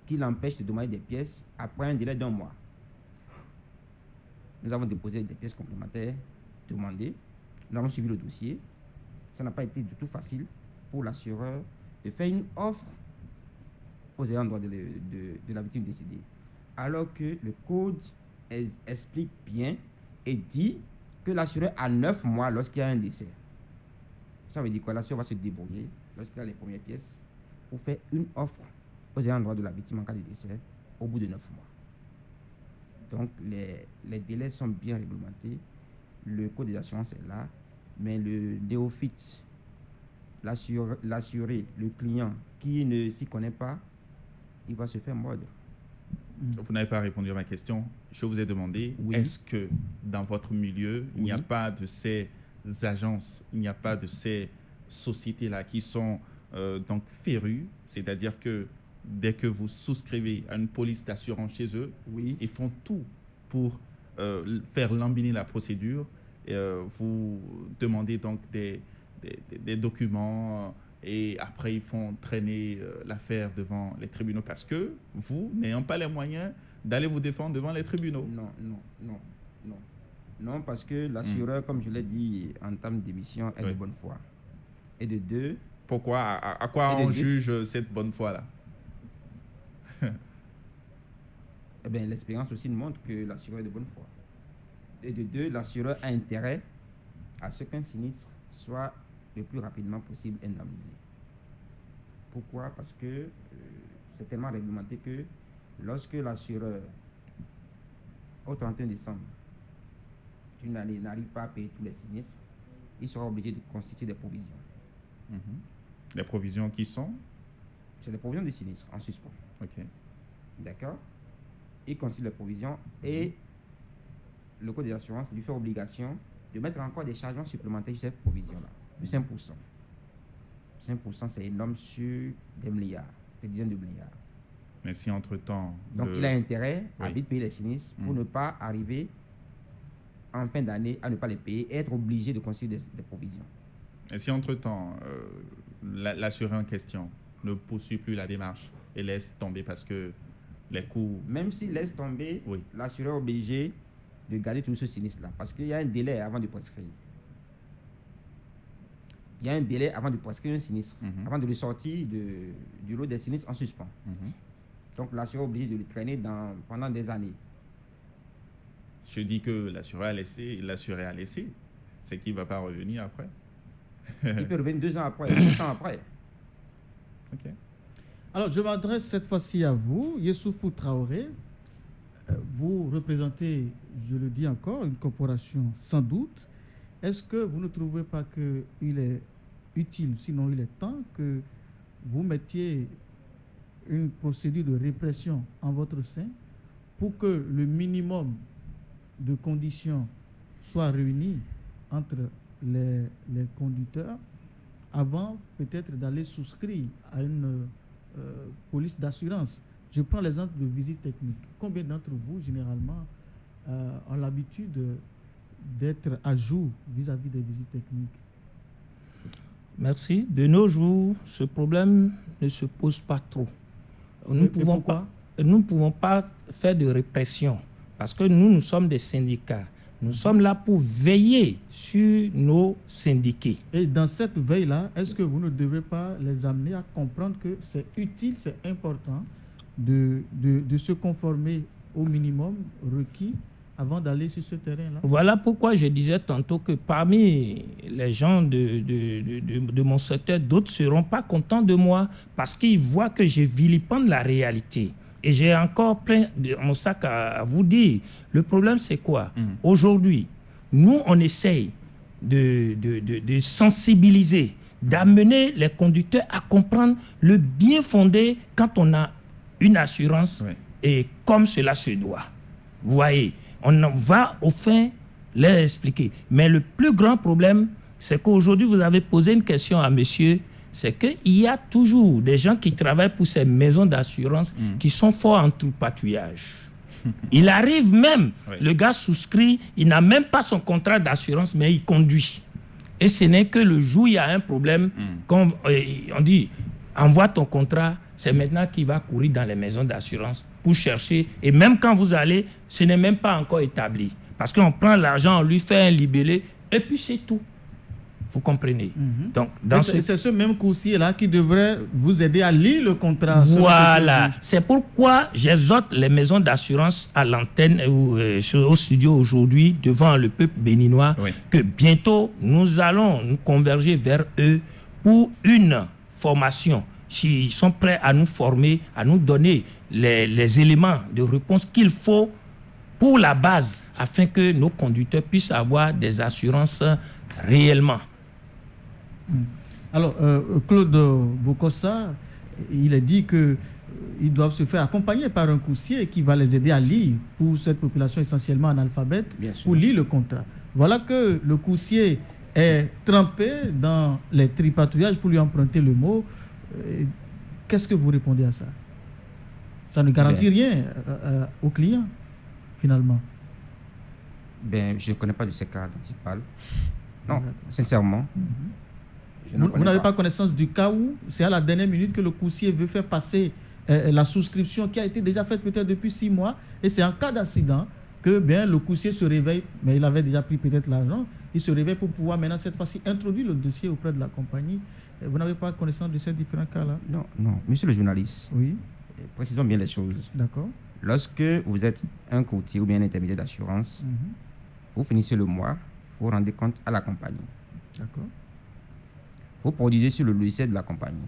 qui l'empêchent de demander des pièces après un délai d'1 mois. Nous avons déposé des pièces complémentaires demandées. Nous avons suivi le dossier. Ça n'a pas été du tout facile pour l'assureur de faire une offre aux ayants droit de la victime décédée. Alors que le code explique bien et dit que l'assureur a 9 mois lorsqu'il y a un décès. Ça veut dire quoi? L'assureur va se débrouiller lorsqu'il a les premières pièces pour faire une offre aux ayants droit de la victime en cas de décès au bout de 9 mois. Donc les délais sont bien réglementés. Le code des assurances est là, mais le néophyte, l'assuré, le client qui ne s'y connaît pas, il va se faire mordre. Vous n'avez pas répondu à ma question. Je vous ai demandé, est-ce que dans votre milieu, il n'y a pas de ces agences, il n'y a pas de ces sociétés-là qui sont donc férues, c'est-à-dire que dès que vous souscrivez à une police d'assurance chez eux, ils font tout pour faire lambiner la procédure. Vous demandez donc des documents et après ils font traîner l'affaire devant les tribunaux parce que vous, n'ayant pas les moyens d'aller vous défendre devant les tribunaux. Non, parce que l'assureur, comme je l'ai dit en termes d'émission, est de bonne foi. Et de 2... Pourquoi? À quoi on juge cette bonne foi-là? Eh bien, l'expérience aussi nous montre que l'assureur est de bonne foi. Et de 2, l'assureur a intérêt à ce qu'un sinistre soit le plus rapidement possible indemnisé. Pourquoi? Parce que c'est tellement réglementé que lorsque l'assureur, au 31 décembre d'une année, n'arrive pas à payer tous les sinistres, il sera obligé de constituer des provisions. Les provisions qui sont? C'est des provisions de sinistre en suspens. D'accord? Il constitue les provisions et le code des assurances lui fait obligation de mettre encore des chargements supplémentaires sur ces provisions-là, de 5%. 5%, c'est énorme sur des milliards, des dizaines de milliards. Mais si entre-temps... Donc il a intérêt à vite payer les sinistres pour ne pas arriver en fin d'année à ne pas les payer et être obligé de constituer des provisions. Et si entre-temps, l'assureur en question ne poursuit plus la démarche et laisse tomber parce que les coûts... Même s'il laisse tomber, l'assureur est obligé de garder tout ce sinistre-là parce qu'il y a un délai avant de prescrire. Il y a un délai avant de prescrire un sinistre, avant de le sortir du lot des sinistres en suspens. Donc l'assureur est obligé de le traîner pendant des années. Je dis que l'assureur a laissé, c'est qu'il ne va pas revenir après. Il peut revenir 2 ans après, 2 ans après. Alors, je m'adresse cette fois-ci à vous, Yessoufou Traoré. Vous représentez, je le dis encore, une corporation sans doute. Est-ce que vous ne trouvez pas qu'il est utile, sinon il est temps que vous mettiez une procédure de répression en votre sein pour que le minimum de conditions soit réuni entre les conducteurs avant peut-être d'aller souscrire à une police d'assurance? Je prends l'exemple de visite technique. Combien d'entre vous, généralement, ont l'habitude d'être à jour vis-à-vis des visites techniques? Merci. De nos jours, ce problème ne se pose pas trop. Nous ne pouvons pas faire de répression parce que nous sommes des syndicats. Nous sommes là pour veiller sur nos syndiqués. Et dans cette veille-là, est-ce que vous ne devez pas les amener à comprendre que c'est utile, c'est important de se conformer au minimum requis avant d'aller sur ce terrain-là? Voilà pourquoi je disais tantôt que parmi les gens de mon secteur, d'autres ne seront pas contents de moi parce qu'ils voient que je vilipende la réalité. Et j'ai encore plein de mon sac à vous dire. Le problème, c'est quoi? Aujourd'hui, nous, on essaye de sensibiliser, d'amener les conducteurs à comprendre le bien fondé quand on a une assurance et comme cela se doit. Vous voyez, on va au fin les expliquer. Mais le plus grand problème, c'est qu'aujourd'hui, vous avez posé une question à monsieur, c'est qu'il y a toujours des gens qui travaillent pour ces maisons d'assurance qui sont forts en tripatouillage. Il arrive même, le gars souscrit, il n'a même pas son contrat d'assurance, mais il conduit. Et ce n'est que le jour où il y a un problème, quand on dit, envoie ton contrat, c'est maintenant qu'il va courir dans les maisons d'assurance pour chercher. Et même quand vous allez, ce n'est même pas encore établi. Parce qu'on prend l'argent, on lui fait un libellé, et puis c'est tout. Vous comprenez? Donc, c'est ce même coursier-là qui devrait vous aider à lire le contrat. Voilà. C'est pourquoi j'exhorte les maisons d'assurance à l'antenne ou au studio aujourd'hui devant le peuple béninois que bientôt nous allons nous converger vers eux pour une formation. S'ils sont prêts à nous former, à nous donner les éléments de réponse qu'il faut pour la base afin que nos conducteurs puissent avoir des assurances réellement. Alors, Claude Bokossa, il a dit qu'ils doivent se faire accompagner par un coursier qui va les aider à lire pour cette population essentiellement analphabète, pour lire le contrat. Voilà que le coursier est trempé dans les tripatouillages, pour lui emprunter le mot. Qu'est-ce que vous répondez à ça? Ça ne garantit rien aux clients, finalement. Je ne connais pas de ces cas dont il parle. Non, sincèrement. Vous n'avez pas connaissance du cas où c'est à la dernière minute que le coursier veut faire passer la souscription qui a été déjà faite peut-être depuis 6 mois, et c'est en cas d'accident que le coursier se réveille, mais il avait déjà pris peut-être l'argent, il se réveille pour pouvoir maintenant cette fois-ci introduire le dossier auprès de la compagnie. Vous n'avez pas connaissance de ces différents cas-là? Non. Monsieur le journaliste, précisons bien les choses. D'accord. Lorsque vous êtes un courtier ou bien un intermédiaire d'assurance, vous finissez le mois, vous rendez compte à la compagnie. D'accord. Vous produisez sur le logiciel de la compagnie.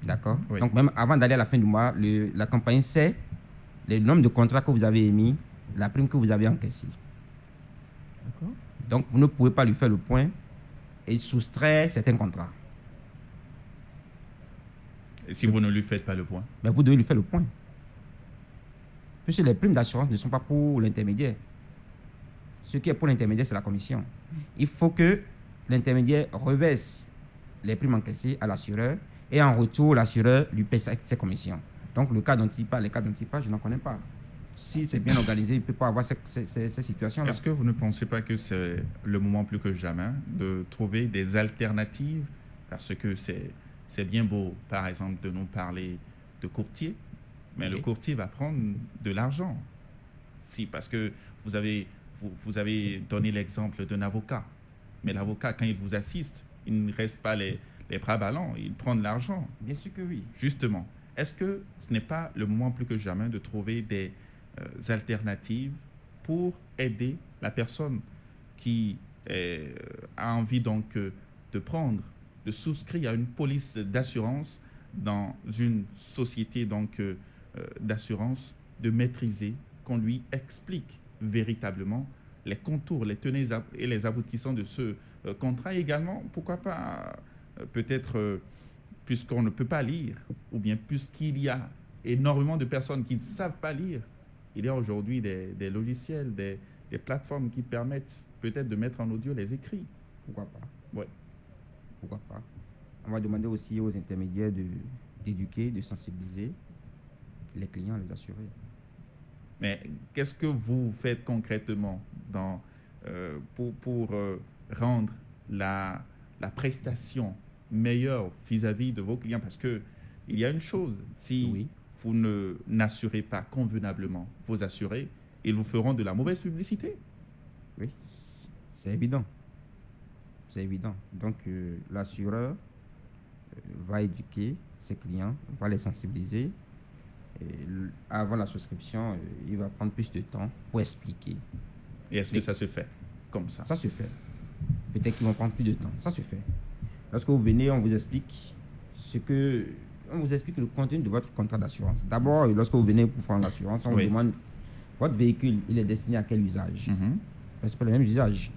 D'accord? Donc, même avant d'aller à la fin du mois, la compagnie sait le nombre de contrats que vous avez émis, la prime que vous avez encaissée. D'accord. Donc, vous ne pouvez pas lui faire le point et soustraire certains contrats. Et si vous ne lui faites pas le point? Mais vous devez lui faire le point. Puisque les primes d'assurance ne sont pas pour l'intermédiaire. Ce qui est pour l'intermédiaire, c'est la commission. Il faut que l'intermédiaire reverse les primes encaissées à l'assureur et en retour, l'assureur lui paie ses commissions. Donc, les cas dont il parle, je n'en connais pas. Si c'est bien organisé, il ne peut pas avoir ces situations-là. Est-ce que vous ne pensez pas que c'est le moment plus que jamais de trouver des alternatives? Parce que c'est bien beau, par exemple, de nous parler de courtier, mais le courtier va prendre de l'argent. Si, parce que vous avez donné l'exemple d'un avocat. Mais l'avocat, quand il vous assiste, il ne reste pas les bras ballants, il prend de l'argent. Bien sûr que oui. Justement, est-ce que ce n'est pas le moment plus que jamais de trouver des alternatives pour aider la personne qui a envie donc de souscrire à une police d'assurance dans une société donc d'assurance, de maîtriser, qu'on lui explique véritablement les contours, les tenants et les aboutissants de ce contrat. Et également, pourquoi pas, peut-être, puisqu'on ne peut pas lire, ou bien puisqu'il y a énormément de personnes qui ne savent pas lire, il y a aujourd'hui des logiciels, des plateformes qui permettent peut-être de mettre en audio les écrits. Pourquoi pas? Oui. Pourquoi pas? On va demander aussi aux intermédiaires d'éduquer, de sensibiliser les clients, les assurés. Mais qu'est-ce que vous faites concrètement pour rendre la prestation meilleure vis-à-vis de vos clients? Parce qu'il y a une chose, si vous n'assurez pas convenablement vos assurés, ils vous feront de la mauvaise publicité. Oui, c'est évident. C'est évident. Donc, l'assureur va éduquer ses clients, va les sensibiliser. Et avant la souscription, il va prendre plus de temps pour expliquer. Et est-ce que ça se fait comme ça? Ça se fait. Peut-être qu'ils vont prendre plus de temps. Ça se fait. Lorsque vous venez, on vous explique le contenu de votre contrat d'assurance. D'abord, lorsque vous venez pour prendre l'assurance, on vous demande votre véhicule, il est destiné à quel usage? C'est pas le même usage.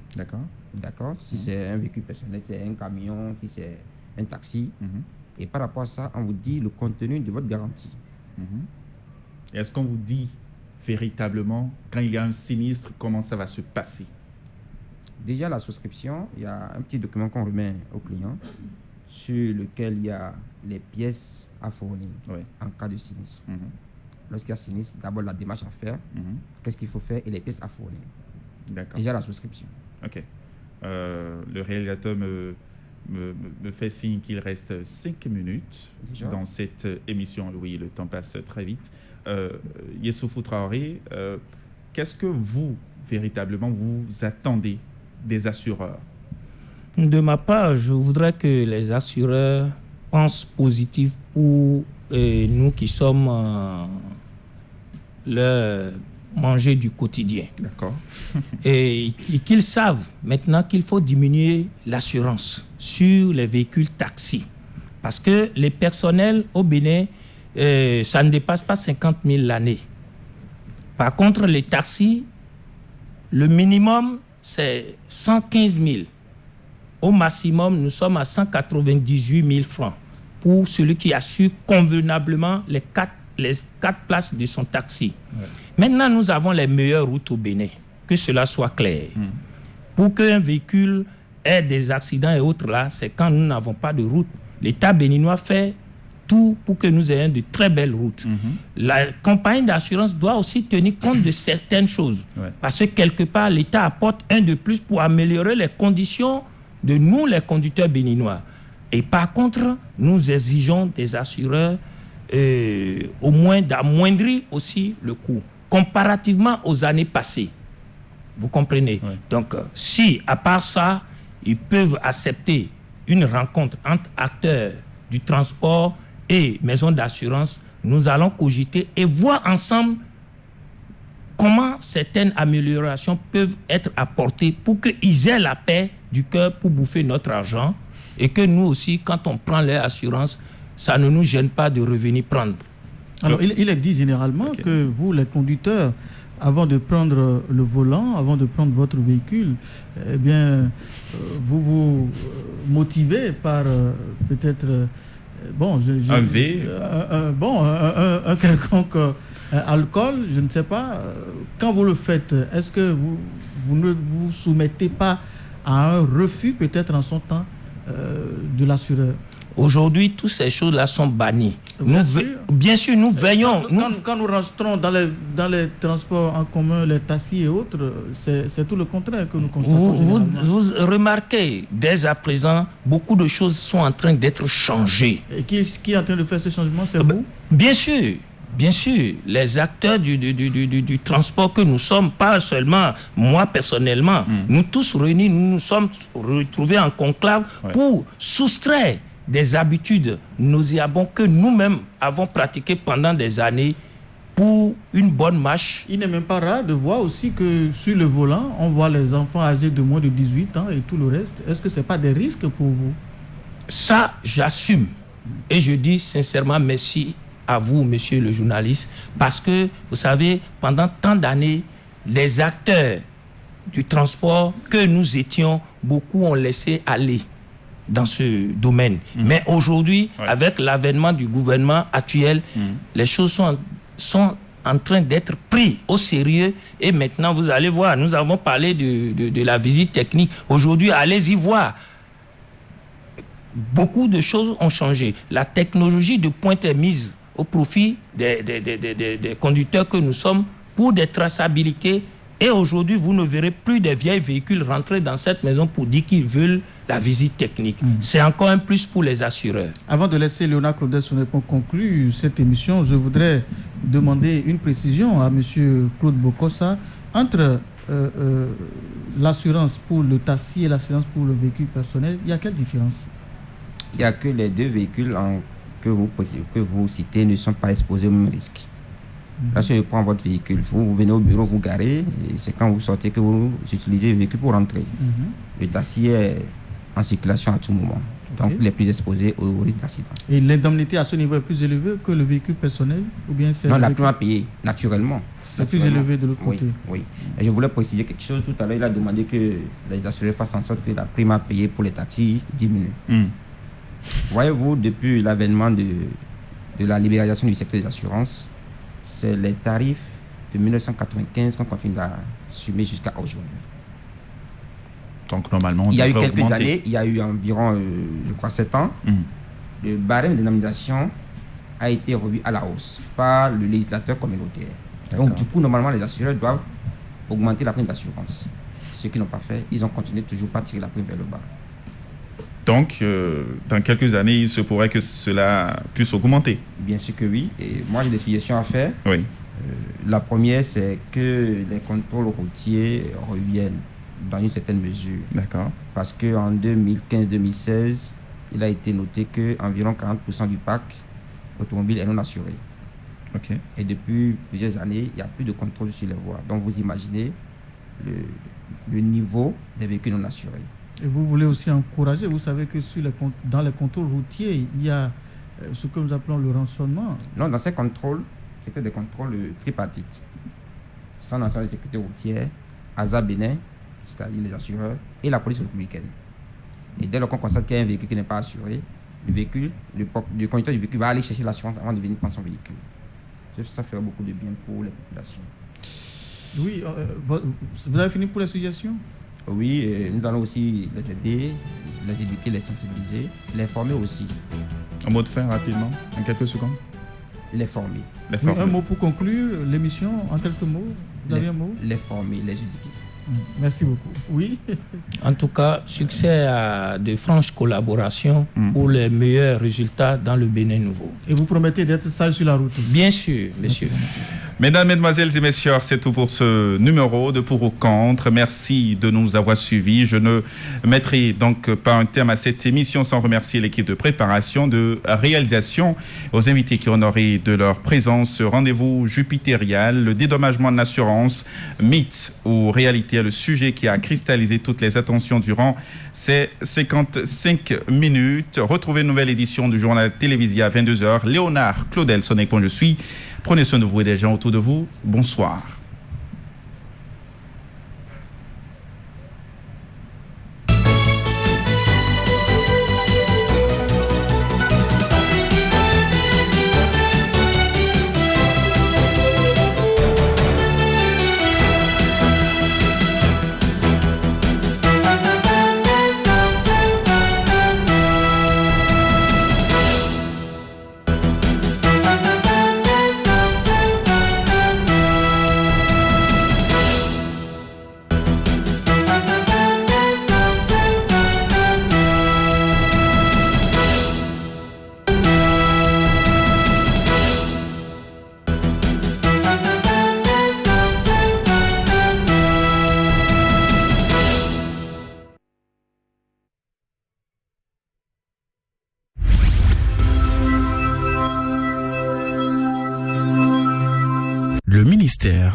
D'accord. Si c'est un véhicule personnel, c'est un camion, si c'est un taxi. Et par rapport à ça, on vous dit le contenu de votre garantie. Et est-ce qu'on vous dit véritablement, quand il y a un sinistre, comment ça va se passer? Déjà, la souscription, il y a un petit document qu'on remet au client sur lequel il y a les pièces à fournir en cas de sinistre. Lorsqu'il y a sinistre, d'abord la démarche à faire, qu'est-ce qu'il faut faire et les pièces à fournir. Déjà la souscription. Ok. Le réalisateur me fait signe qu'il reste 5 minutes dans cette émission. Oui, le temps passe très vite. Yessoufou Traoré, qu'est-ce que vous, véritablement, vous attendez des assureurs? De ma part, je voudrais que les assureurs pensent positif pour nous qui sommes le manger du quotidien. D'accord. Et qu'ils savent maintenant qu'il faut diminuer l'assurance sur les véhicules taxis. Parce que les personnels au Bénin, ça ne dépasse pas 50 000 l'année. Par contre, les taxis, le minimum, c'est 115 000. Au maximum, nous sommes à 198 000 francs pour celui qui assure convenablement les quatre places de son taxi. Maintenant, nous avons les meilleures routes au Bénin, que cela soit clair. Pour qu'un véhicule ait des accidents et autres là, c'est quand nous n'avons pas de route. L'État béninois fait tout pour que nous ayons de très belles routes. La compagnie d'assurance doit aussi tenir compte de certaines choses. Parce que quelque part, l'État apporte un de plus pour améliorer les conditions de nous, les conducteurs béninois. Et par contre, nous exigeons des assureurs au moins d'amoindrir aussi le coût, comparativement aux années passées. Vous comprenez? Donc, si, à part ça, ils peuvent accepter une rencontre entre acteurs du transport et maisons d'assurance, nous allons cogiter et voir ensemble comment certaines améliorations peuvent être apportées pour qu'ils aient la paix du cœur pour bouffer notre argent et que nous aussi, quand on prend les assurances, ça ne nous gêne pas de revenir prendre. Alors, il est dit généralement que vous, les conducteurs, avant de prendre le volant, avant de prendre votre véhicule, eh bien, vous vous motivez par peut-être un quelconque alcool, je ne sais pas. Quand vous le faites, est-ce que vous ne vous soumettez pas à un refus peut-être en son temps de l'assureur? Aujourd'hui, toutes ces choses-là sont bannies. Bien sûr, nous veillons. Quand nous rentrons dans les transports en commun, les taxis et autres, c'est tout le contraire que nous constatons. Vous remarquez, dès à présent, beaucoup de choses sont en train d'être changées. Et qui est en train de faire ce changement, c'est vous? Bien sûr. Bien sûr, les acteurs du transport que nous sommes, pas seulement moi personnellement, nous tous réunis, nous nous sommes retrouvés en conclave pour soustraire des habitudes nauséabondes que nous-mêmes avons pratiquées pendant des années pour une bonne marche. Il n'est même pas rare de voir aussi que sur le volant, on voit les enfants âgés de moins de 18 ans et tout le reste. Est-ce que ce n'est pas des risques pour vous? Ça, j'assume. Et je dis sincèrement merci à vous, monsieur le journaliste, parce que, vous savez, pendant tant d'années, les acteurs du transport que nous étions, beaucoup ont laissé aller dans ce domaine. Mais aujourd'hui, avec l'avènement du gouvernement actuel, les choses sont en train d'être prises au sérieux. Et maintenant, vous allez voir, nous avons parlé de la visite technique. Aujourd'hui, allez-y voir. Beaucoup de choses ont changé. La technologie de pointe est mise au profit des conducteurs que nous sommes pour des traçabilités Et aujourd'hui, vous ne verrez plus des vieilles véhicules rentrer dans cette maison pour dire qu'ils veulent la visite technique. C'est encore un plus pour les assureurs. Avant de laisser Léonard Claudel conclure cette émission, je voudrais demander une précision à M. Claude Bokossa. Entre l'assurance pour le taxi et l'assurance pour le véhicule personnel, il y a quelle différence? Il n'y a que les deux véhicules que vous citez ne sont pas exposés au même risque. Là, si je prends votre véhicule, vous venez au bureau, vous garez, et c'est quand vous sortez que vous utilisez le véhicule pour rentrer. Le taxi est en circulation à tout moment. Donc, il est plus exposé au risque d'accident. Et l'indemnité à ce niveau est plus élevée que le véhicule personnel ou bien c'est... Non, la prime à payer, naturellement. C'est plus élevé de l'autre côté. Oui. Et je voulais préciser quelque chose. Tout à l'heure, il a demandé que les assurés fassent en sorte que la prime à payer pour les taxis diminue. Voyez-vous, depuis l'avènement de la libéralisation du secteur des assurances, c'est les tarifs de 1995 qu'on continue à assumer jusqu'à aujourd'hui. Donc, normalement, il y a eu quelques années, il y a eu environ, je crois, 7 ans, le barème d'indemnisation a été revu à la hausse par le législateur communautaire. Donc, du coup, normalement, les assureurs doivent augmenter la prime d'assurance. Ceux qui n'ont pas fait, ils ont continué toujours pas tirer la prime vers le bas. Donc, dans quelques années, il se pourrait que cela puisse augmenter. Bien sûr que oui. Et moi, j'ai des suggestions à faire. Oui. La première, c'est que les contrôles routiers reviennent dans une certaine mesure. D'accord. Parce qu'en 2015-2016, il a été noté qu'environ 40% du parc automobile est non assuré. Okay. Et depuis plusieurs années, il n'y a plus de contrôle sur les voies. Donc, vous imaginez le niveau des véhicules non assurés. Et vous voulez aussi encourager, vous savez que dans les contrôles routiers, il y a ce que nous appelons le rançonnement. Non, dans ces contrôles, c'était des contrôles tripartites. Centre national de sécurité routière, ASA Bénin, c'est-à-dire les assureurs, et la police républicaine. Et dès lors qu'on constate qu'il y a un véhicule qui n'est pas assuré, le conducteur du véhicule va aller chercher l'assurance avant de venir prendre son véhicule. Ça ferait beaucoup de bien pour les populations. Oui, vous avez fini pour les suggestions? Oui, nous allons aussi les aider, les éduquer, les sensibiliser, les former aussi. Un mot de fin rapidement, en quelques secondes. Les former. Oui, un mot pour conclure l'émission, en quelques mots. Vous avez un mot? Les former, les éduquer. Merci beaucoup. Oui. En tout cas, succès à de franches collaborations pour les meilleurs résultats dans le Bénin nouveau. Et vous promettez d'être sage sur la route? Bien sûr, monsieur. Mesdames, Mesdemoiselles et Messieurs, c'est tout pour ce numéro de Pour ou Contre. Merci de nous avoir suivis. Je ne mettrai donc pas un terme à cette émission sans remercier l'équipe de préparation, de réalisation, aux invités qui honoraient de leur présence ce rendez-vous jupitérial, le dédommagement de l'assurance, mythe ou réalité, le sujet qui a cristallisé toutes les attentions durant ces 55 minutes. Retrouvez une nouvelle édition du journal télévisé à 22h. Léonard Claudel, son époux, je suis. Prenez soin de vous et des gens autour de vous. Bonsoir. Le ministère